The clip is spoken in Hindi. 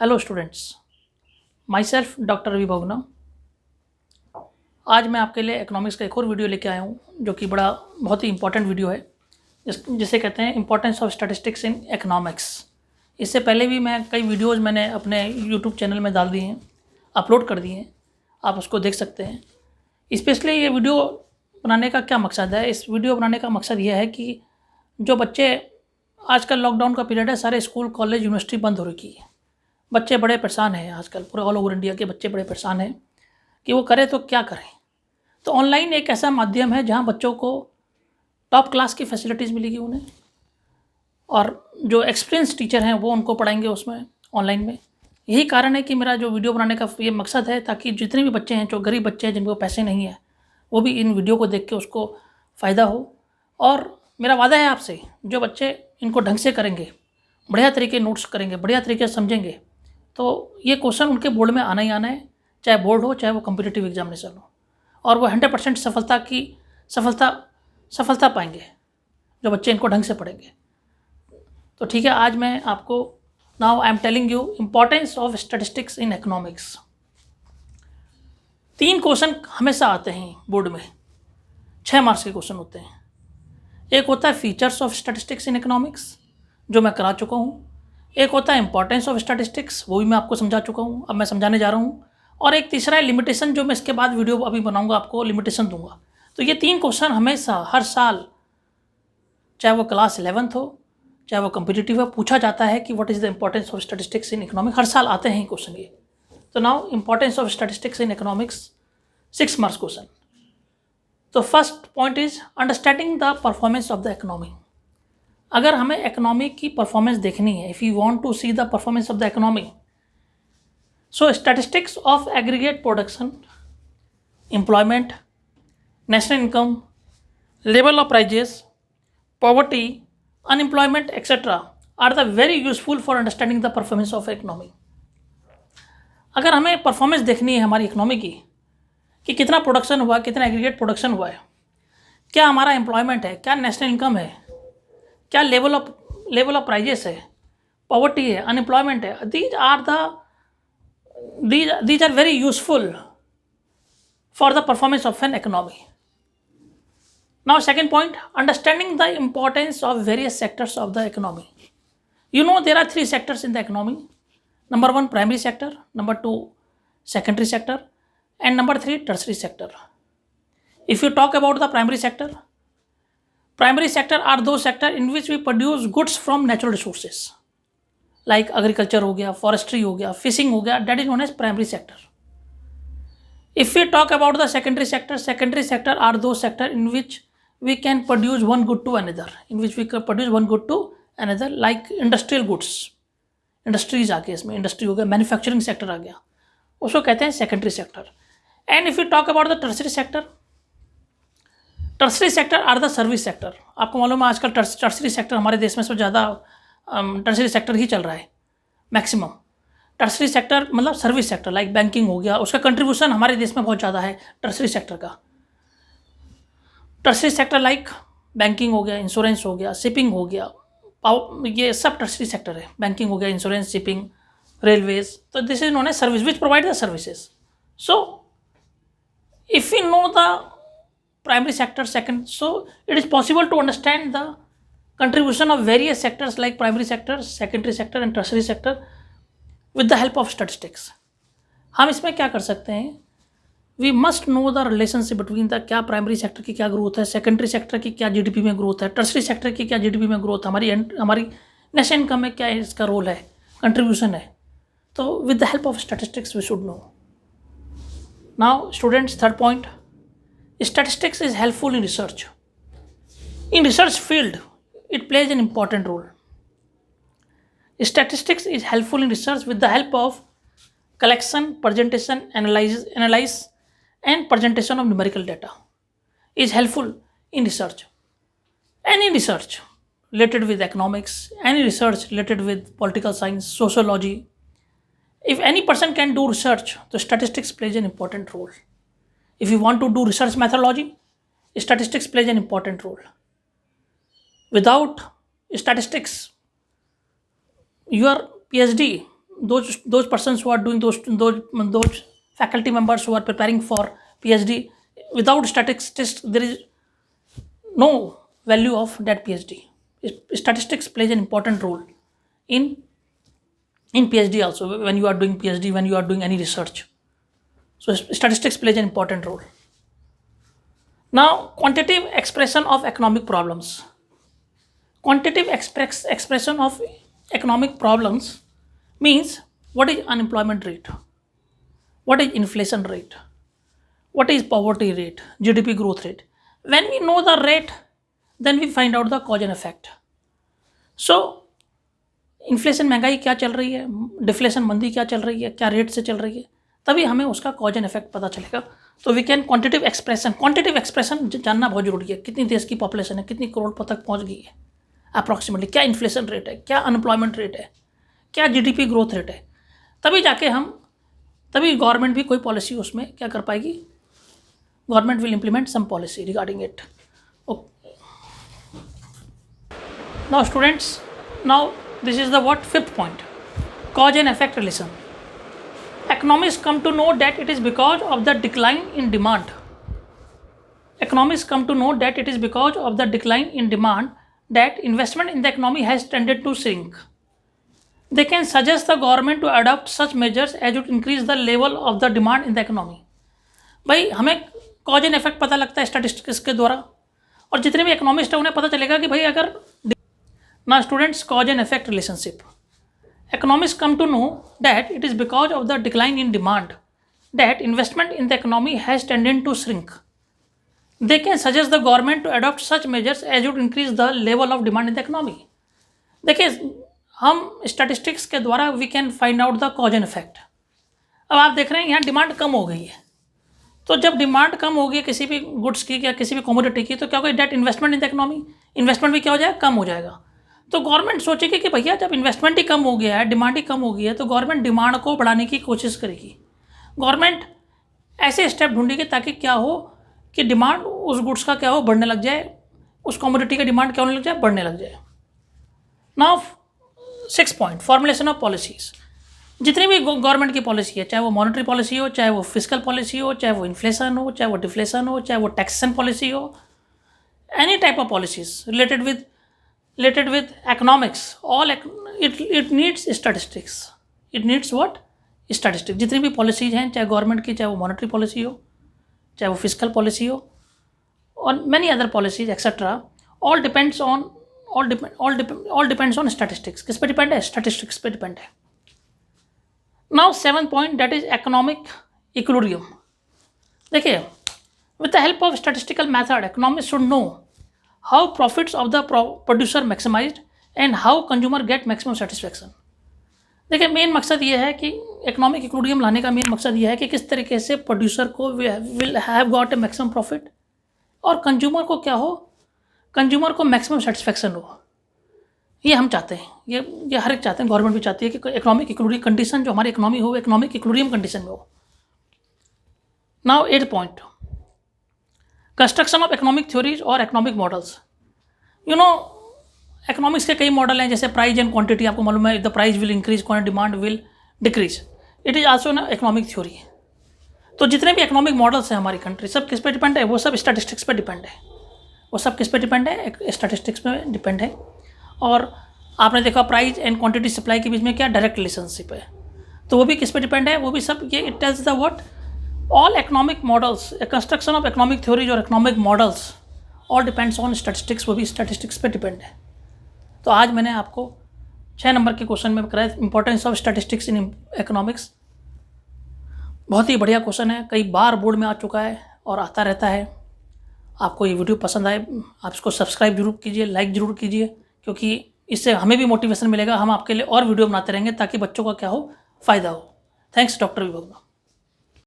Hello students, my self doctor Ravi Bhogna. आज मैं आपके लिए इकोनॉमिक्स का एक और वीडियो लेके आया हूँ जो कि बहुत ही इंपॉर्टेंट वीडियो है, जिसे कहते हैं importance of statistics in economics. इससे पहले भी मैं कई वीडियोज़ मैंने अपने यूट्यूब चैनल में डाल दिए हैं, अपलोड कर दिए हैं, आप उसको देख सकते हैं। स्पेशली ये वीडियो बनाने का क्या मकसद है? इस वीडियो बनाने का मकसद ये है कि जो बच्चे, आजकल लॉकडाउन का पीरियड है, सारे स्कूल कॉलेज यूनिवर्सिटी बंद हो रखी है, बच्चे बड़े परेशान हैं। आजकल पूरे ऑल ओवर इंडिया के बच्चे बड़े परेशान हैं कि वो करें तो क्या करें। तो ऑनलाइन एक ऐसा माध्यम है जहां बच्चों को टॉप क्लास की फैसिलिटीज़ मिलेगी उन्हें, और जो एक्सपीरियंस टीचर हैं वो उनको पढ़ाएंगे उसमें ऑनलाइन में। यही कारण है कि मेरा जो वीडियो बनाने का ये मकसद है, ताकि जितने भी बच्चे हैं, जो गरीब बच्चे हैं जिनको पैसे नहीं है, वो भी इन वीडियो को देख के उसको फ़ायदा हो। और मेरा वादा है आपसे, जो बच्चे इनको ढंग से करेंगे, बढ़िया तरीके नोट्स करेंगे, बढ़िया तरीके से समझेंगे, तो ये क्वेश्चन उनके बोर्ड में आना ही आना है, चाहे बोर्ड हो चाहे वो कॉम्पिटिटिव एग्जामिनेशन हो, और वो 100% सफलता पाएंगे जो बच्चे इनको ढंग से पढ़ेंगे। तो ठीक है, आज मैं आपको now I am telling you importance of statistics in economics. 3 question हमेशा आते हैं बोर्ड में, 6 मार्क्स के क्वेश्चन होते हैं। एक होता है features of statistics in economics, जो मैं करा चुका हूँ। एक होता है इंपॉर्टेंस ऑफ स्टैटिस्टिक्स, वो भी मैं आपको समझा चुका हूँ, अब मैं समझाने जा रहा हूँ। और एक तीसरा है लिमिटेशन, जो मैं इसके बाद वीडियो अभी बनाऊंगा, आपको लिमिटेशन दूंगा। तो ये 3 क्वेश्चन हमेशा हर साल, चाहे वो क्लास 11th हो चाहे वो कॉम्पिटिटिव हो, पूछा जाता है कि what is the importance of statistics in economics. हर साल आते हैं क्वेश्चन ये। तो now importance of statistics in economics, 6 marks question. तो first point is understanding the performance of the economy. अगर हमें इकोनॉमी की परफॉर्मेंस देखनी है, if you want to see the performance of the economy, so statistics of aggregate production, employment, national income, level of prices, poverty, unemployment etcetera are the very useful for understanding the performance of economy. अगर हमें परफॉर्मेंस देखनी है हमारी इकोनॉमी की, कि कितना प्रोडक्शन हुआ, कितना एग्रीगेट प्रोडक्शन हुआ है, क्या हमारा एम्प्लॉयमेंट है, क्या नेशनल इनकम है, क्या लेवल ऑफ प्राइजेस है, पॉवर्टी है, अनएम्प्लॉयमेंट है, these are very useful for the performance of an economy. Now second point, understanding the importance of various sectors of the economy. You know there are 3 sectors in the economy. Number 1 primary sector, number 2 secondary sector, and number 3 tertiary sector. If you talk about the primary sector are those sector in which we produce goods from natural resources, like agriculture हो गया, forestry हो गया, fishing हो गया, that is known as primary sector. If we talk about the secondary sector are those sector in which we can produce one good to another, like industrial goods, industries आ गया, इसमें इंडस्ट्री हो गया, मैन्युफैक्चरिंग सेक्टर आ गया, उसको कहते हैं secondary sector. And if you talk about the tertiary sector are the service sector. आपको मालूम है आजकल टर्सरी सेक्टर हमारे देश में सबसे ज़्यादा टर्सरी सेक्टर ही चल रहा है, मैक्सिमम टर्सरी सेक्टर मतलब सर्विस सेक्टर, लाइक बैंकिंग हो गया, उसका कंट्रीब्यूशन हमारे देश में बहुत ज़्यादा है टर्सरी सेक्टर का. टर्सरी सेक्टर लाइक बैंकिंग हो गया, इंश्योरेंस हो गया, शिपिंग हो गया, ये सब टर्सरी सेक्टर है. बैंकिंग हो गया, इंश्योरेंस, शिपिंग, रेलवेज. तो this is known as service which provide the services. So if you know the primary sector second, so it is possible to understand the contribution of various sectors like primary sector, secondary sector and tertiary sector with the help of statistics. हम इसमें क्या कर सकते हैं, we must know the relationship between the क्या प्राइमरी सेक्टर की क्या ग्रोथ है, सेकेंडरी सेक्टर की क्या जीडीपी में ग्रोथ है, टर्सरी सेक्टर की क्या जीडीपी में ग्रोथ, हमारी नेशनल इनकम में क्या इसका रोल है, कंट्रीब्यूशन है. तो with the help of statistics we should know. Now students, third point, statistics is helpful in research. In research field, it plays an important role. Statistics is helpful in research with the help of collection, presentation, analyze and presentation of numerical data. Is helpful in research. Any research related with economics, any research related with political science, sociology. If any person can do research, the statistics plays an important role. If you want to do research methodology, statistics plays an important role. Without statistics, your PhD those persons who are doing those faculty members who are preparing for PhD, without statistics there is no value of that PhD. Statistics plays an important role in PhD also, when you are doing PhD, when you are doing any research. So statistics plays an important role. Now, quantitative expression of economic problems. Quantitative expression of economic problems means what is unemployment rate, what is inflation rate, what is poverty rate, GDP growth rate. When we know the rate, then we find out the cause and effect. So inflation महंगाई क्या चल रही है, डिफ्लेशन मंदी क्या चल रही है, क्या रेट से चल रही है, तभी हमें उसका कॉज एंड इफेक्ट पता चलेगा. तो वी कैन क्वांटिटेटिव एक्सप्रेशन जानना बहुत जरूरी है. कितनी देश की पॉपुलेशन है, कितनी करोड़ तक पहुंच गई है अप्रॉक्सीमेटली, क्या इन्फ्लेशन रेट है, क्या अनएम्प्लॉयमेंट रेट है, क्या जीडीपी ग्रोथ रेट है. तभी जाके तभी गवर्नमेंट भी कोई पॉलिसी उसमें क्या कर पाएगी. Government will implement some policy regarding it. Now students, now this is the fifth point, cause and effect relation. Economists come to know that it is because of the decline in demand. Economists come to know that it is because of the decline in demand that investment in the economy has tended to shrink. They can suggest the government to adopt such measures as would increase the level of the demand in the economy. भाई हमें cause and effect पता लगता है स्टैटिस्टिक्स के द्वारा, और जितने भी इकोनॉमिस्ट हैं उन्हें पता चलेगा कि भाई अगर. Now students, cause and effect relationship. Economists come to know that it is because of the decline in demand that investment in the economy has tended to shrink. They can suggest the government to adopt such measures as would increase the level of demand in the economy. देखिए, हम स्टैटिस्टिक्स के द्वारा we can find out the cause and effect. अब आप देख रहे हैं यहाँ डिमांड कम हो गई है, तो जब डिमांड कम होगी किसी भी गुड्स की या किसी भी कमोडिटी की, तो क्या होगा, debt investment in the economy, investment भी क्या हो जाएगा, कम हो जाएगा. तो गवर्नमेंट सोचेगी कि भैया जब इन्वेस्टमेंट ही कम हो गया है, डिमांड ही कम हो गई है, तो गवर्नमेंट डिमांड को बढ़ाने की कोशिश करेगी. गवर्नमेंट ऐसे स्टेप ढूंढेगी ताकि क्या हो कि डिमांड उस गुड्स का क्या हो, बढ़ने लग जाए, उस कमोडिटी का डिमांड क्या होने लग जाए, बढ़ने लग जाए. Now 6 point, formulation of policies. जितनी भी गवर्नमेंट की पॉलिसी है, चाहे वो मॉनेटरी पॉलिसी हो, चाहे वो फिजिकल पॉलिसी हो, चाहे वो इन्फ्लेशन हो, चाहे वो डिफ्लेशन हो, चाहे वो टैक्सेशन पॉलिसी हो, any type of policies related with economics, all it needs statistics. It needs what? Statistics. जितनी भी पॉलिसीज हैं, चाहे गवर्नमेंट की, चाहे वो मॉनेटरी पॉलिसी हो, चाहे वो फिजिकल पॉलिसी हो, और many other policies etc. all depends on statistics. किस पे डिपेंड है, स्टैटिस्टिक्स पे डिपेंड है. Now 7th point, that is economic equilibrium. देखिए, with the help of statistical method, economists should know how profits of the producer maximized and how consumer get maximum satisfaction. देखिए, मेन मकसद ये है कि इकोनॉमिक इक्विलिब्रियम लाने का मेन मकसद ये है कि किस तरीके से प्रोड्यूसर को will have got a maximum profit, और कंज्यूमर को क्या हो, कंज्यूमर को मैक्सिमम सेटिस्फैक्शन हो. ये हम चाहते हैं, ये हर एक चाहते हैं, गवर्नमेंट भी चाहती है कि इकोनॉमिक इक्विलिब्रियम कंडीशन जो हमारी इकोनॉमी हो, इकोनॉमिक इक्विलिब्रियम कंडीशन में हो. Now 8th point, construction of economic theories और economic models. You know, economics के कई मॉडल हैं, जैसे प्राइस एंड क्वांटिटी. आपको मालूम है, the price will increase, quantity demand will decrease. It is also ना इकोनॉमिक थ्योरी. तो जितने भी इकोनॉमिक मॉडल्स हैं हमारी कंट्री, सब किस पे डिपेंड है, वो सब स्टैटिस्टिक्स पे डिपेंड है. वो सब किस पे डिपेंड है, स्टैटिस्टिक्स पे डिपेंड है. और आपने देखा प्राइस एंड क्वांटिटी सप्लाई के बीच में क्या डायरेक्ट रिलेशनशिप है, तो वो भी किस पे डिपेंड है, वो भी सब ये it tells the what all economic models, a construction of economic theories और economic models all depends on statistics. वो भी statistics पे डिपेंड है. तो आज मैंने आपको 6 नंबर के क्वेश्चन में कराया importance of statistics in economics. बहुत ही बढ़िया क्वेश्चन है, कई बार बोर्ड में आ चुका है और आता रहता है. आपको ये वीडियो पसंद आए, आप इसको सब्सक्राइब जरूर कीजिए, लाइक ज़रूर कीजिए, क्योंकि इससे हमें भी मोटिवेशन मिलेगा. हम आपके लिए और वीडियो बनाते रहेंगे ताकि बच्चों का क्या हो, फ़ायदा हो. Thanks doctor Vibha.